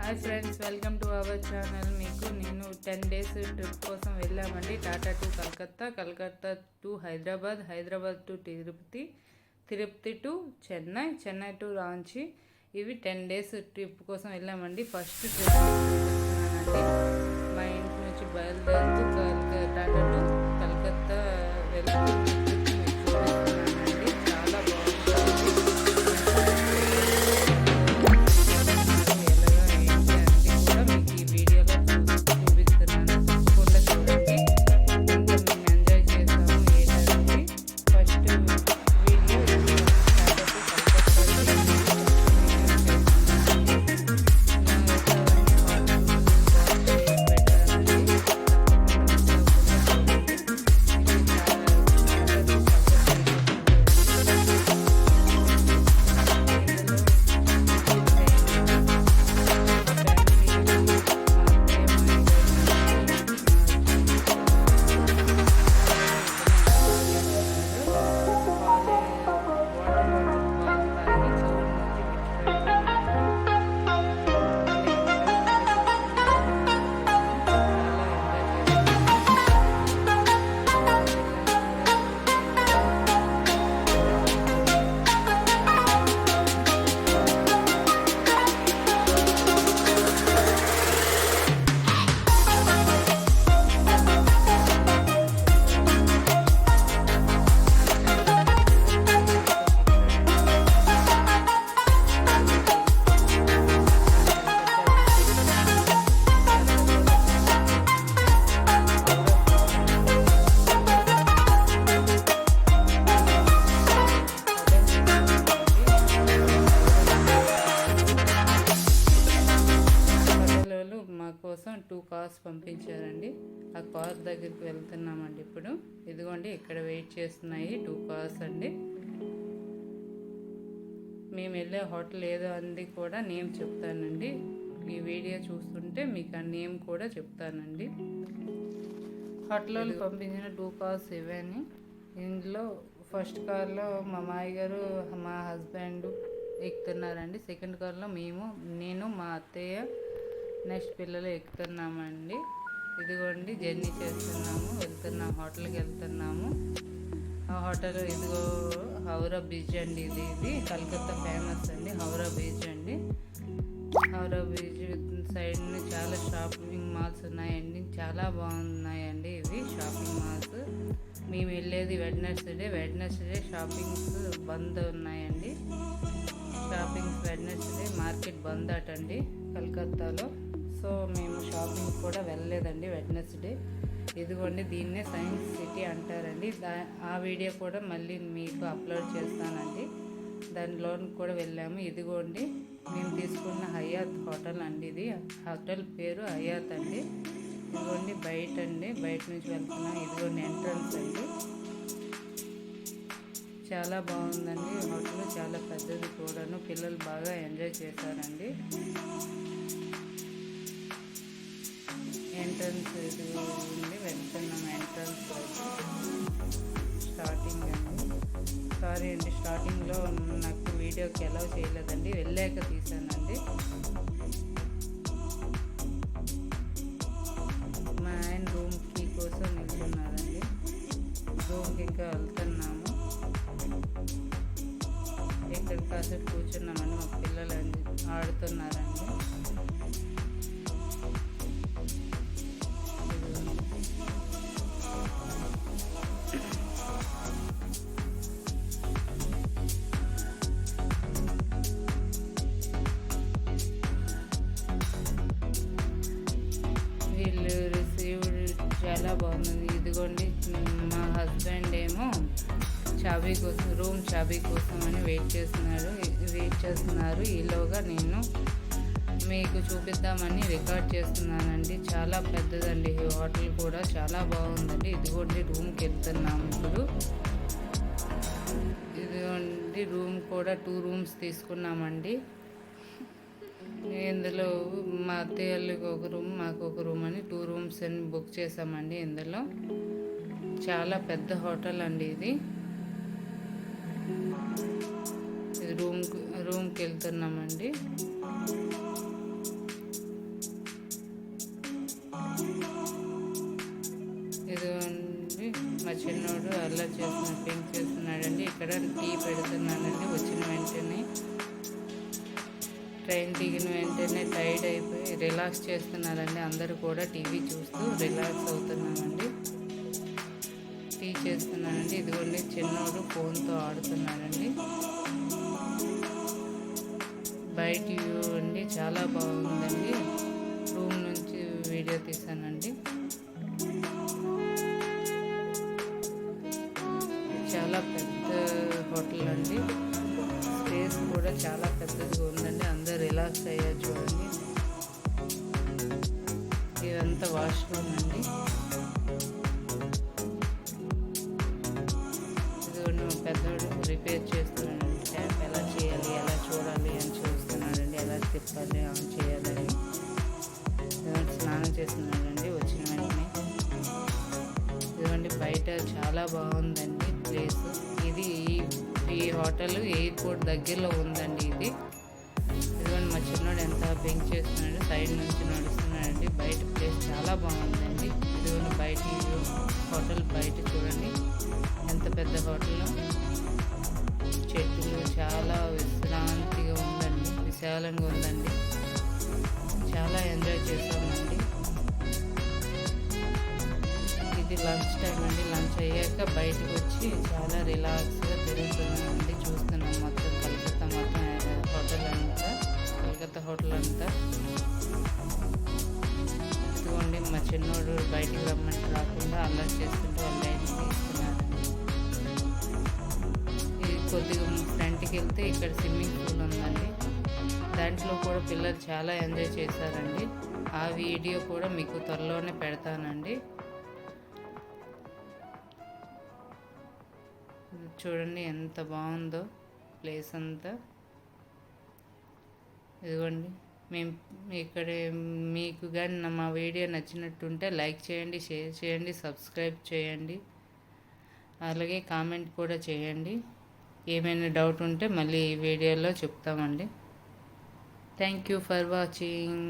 Hi friends, welcome to our channel. నేను 10 days trip కోసం వెళ్ళామండి. Tata to Calcutta to Hyderabad to Tirupati to Chennai to Ranchi. ఇవి 10 days trip కోసం వెళ్ళామండి. ఫస్ట్ ట్రిప్ చూపిస్తున్నానండి. మా ఇంటి నుంచి బయలుదేరుతూ టాటా టు కలకత్తా వెళ్తూ చూపిస్తున్నానండి. చాలా బాగుంటుంది. కోసం 2 cars పంపించారండి. ఆ కార్ దగ్గరికి వెళ్తున్నామండి. ఇప్పుడు ఇదిగోండి, ఇక్కడ వెయిట్ చేస్తున్నాయి 2 cars అండి. మేము వెళ్ళే హోటల్ ఏదో అంది కూడా నేమ్ చెప్తానండి. ఈ వీడియో చూస్తుంటే మీకు ఆ నేమ్ కూడా చెప్తానండి. హోటల్ పంపించిన 2 cars ఇవన్నీ. ఇందులో ఫస్ట్ కార్లో మా మాయ గారు మా హస్బెండ్ ఎక్కుతున్నారండి. సెకండ్ కార్లో నేను మా అత్తయ్య నెక్స్ట్ పిల్లలు ఎక్కుతున్నామండి. ఇదిగోండి, జర్నీ వెళ్తున్నాము, హోటల్కి వెళ్తున్నాము. ఆ హోటల్ ఇదిగో హౌరా బీచ్ అండి. ఇది కలకత్తా ఫేమస్ అండి, హౌరా బీచ్ అండి. హౌరా బీచ్ సైడ్ చాలా షాపింగ్ మాల్స్ ఉన్నాయండి. చాలా బాగున్నాయండి ఇవి షాపింగ్ మాల్స్. మేము వెళ్ళేది వెడ్నెస్డే షాపింగ్స్ బంద్ ఉన్నాయండి. వెడ్నెస్డే మార్కెట్ బంద్ అటండి కలకత్తాలో. సో మేము షాపింగ్ కూడా వెళ్ళలేదండి వెడ్నెస్డే. ఇదిగోండి, దీన్నే సైన్స్ సిటీ అంటారండి. ఆ వీడియో కూడా మళ్ళీ మీకు అప్లోడ్ చేస్తానండి. దానిలో కూడా వెళ్ళాము. ఇదిగోండి, మేము తీసుకున్న హయాత్ హోటల్ అండి. ఇది హోటల్ పేరు హయాత్ అండి. ఇదిగోండి బయట నుంచి వెళ్తున్నాం. ఇదిగోండి ఎంట్రన్స్ అండి. చాలా బాగుందండి హోటల్, చాలా పెద్దది కూడాను. పిల్లలు బాగా ఎంజాయ్ చేశారండి. ఎంట్రన్స్ ఇది ఉంది, వెళ్తున్నాం. ఎంట్రన్స్ స్టార్టింగ్ అండి. సారీ అండి, స్టార్టింగ్లో నాకు వీడియోకి అలౌ చేయలేదండి, వెళ్ళాక తీసానండి. మా ఆయన రూమ్ కీ కోసం నిల్చున్నారండి. రూమ్కి ఇంకా వెళ్తున్నాము. ఇక్కడ కాసేపు కూర్చున్నామండి. మా పిల్లలు ఆడుతున్నారండి. వీళ్ళు రిసీవ్డ్ చాలా బాగుంది. ఇదిగోండి, మా హస్బెండ్ ఏమో రూమ్ చాబీ కోసం అని వెయిట్ చేస్తున్నారు. ఈలోగా నేను మీకు చూపిద్దామని రికార్డ్ చేస్తున్నానండి. చాలా పెద్దదండి ఈ హోటల్ కూడా, చాలా బాగుందండి. ఇదిగోండి, రూమ్కి వెళ్తున్నాము ఇప్పుడు. ఇదిగోండి, రూమ్ కూడా 2 rooms తీసుకున్నామండి. ఇందులో మా అత్తయ్యకి ఒక రూమ్, మాకు ఒక రూమ్ అని 2 rooms అని బుక్ చేసామండి. ఇందులో చాలా పెద్ద హోటల్ అండి ఇది. రూమ్కి వెళ్తున్నామండి. చేస్తున్నాడండి. ఇక్కడ టీ పెడుతున్నానండి. వచ్చిన వెంటనే ట్రైన్ దిగిన వెంటనే టైర్డ్ అయిపోయి రిలాక్స్ చేస్తున్నారండి. అందరూ కూడా టీవీ చూస్తూ రిలాక్స్ అవుతున్నామండి. టీ చేస్తున్నానండి. ఇదిగోండి చిన్నోడు ఫోన్తో ఆడుతున్నాడండి. బయట వ్యూ అండి చాలా బాగుందండి. రూమ్ నుంచి వీడియో తీసానండి. చాలా పెద్ద హోటల్ అండి. స్పేస్ కూడా చాలా పెద్దదిగా ఉందండి. అందరు రిలాక్స్ అయ్యారు చూడండి. ఇదంతా వాష్రూమ్ అండి. ఇది పెద్దోడు రిపేర్ చేస్తున్నాడండి. ట్యాప్ ఎలా చేయాలి, ఎలా చూడాలి అని చూస్తున్నాడండి. ఎలా తిప్పాలి, ఆన్ చేయాలని. స్నానం చేస్తున్నాడండి వచ్చిన వెంటనే. ఇదిగోండి బయట చాలా బాగుందండి ప్లేస్. ఇది ఈ హోటల్ ఎయిర్పోర్ట్ దగ్గరలో ఉందండి. ఇదిగోండి మా చిన్నోడు ఎంత బెంక్ చేస్తున్నాడు, సైడ్ నుంచి నడుస్తున్నాడండి. బయట ప్లేస్ చాలా బాగుందండి. ఇదిగోండి బయట హోటల్ బయట చూడండి ఎంత పెద్ద హోటల్. చెట్లు చాలా విశ్రాంతిగా ఉందండి, విశాలంగా ఉందండి. చాలా ఎంజాయ్ చేసామండి. ఇది లంచ్ టైం అండి. లంచ్ అయ్యాక బయటకు వచ్చి చాలా రిలాక్స్గా తిరుగుతున్నామండి. చూస్తున్నాం మొత్తం కలకత్తా మొత్తం కలకత్తా హోటల్ అంతా. ఇదిగోండి మా చిన్నోడు బయటికి రమ్మంటే రాకుండా అల్లరి చేసుకుంటూ వాళ్ళ లైన్ తీస్తున్నారండి. ఇది కొద్దిగా ఫ్రంట్కి వెళ్తే ఇక్కడ స్విమ్మింగ్ పూల్ ఉందండి. దాంట్లో కూడా పిల్లలు చాలా ఎంజాయ్ చేశారండి. ఆ వీడియో కూడా మీకు త్వరలోనే పెడతానండి. చూడండి ఎంత బాగుందో ప్లేస్ అంతా. ఇదిగోండి మేము ఇక్కడ మీకు కానీ మా వీడియో నచ్చినట్టుంటే లైక్ చేయండి, షేర్ చేయండి, సబ్స్క్రైబ్ చేయండి. అలాగే కామెంట్ కూడా చేయండి. ఏమైనా డౌట్ ఉంటే మళ్ళీ ఈ వీడియోలో చెప్తామండి. Thank you for watching.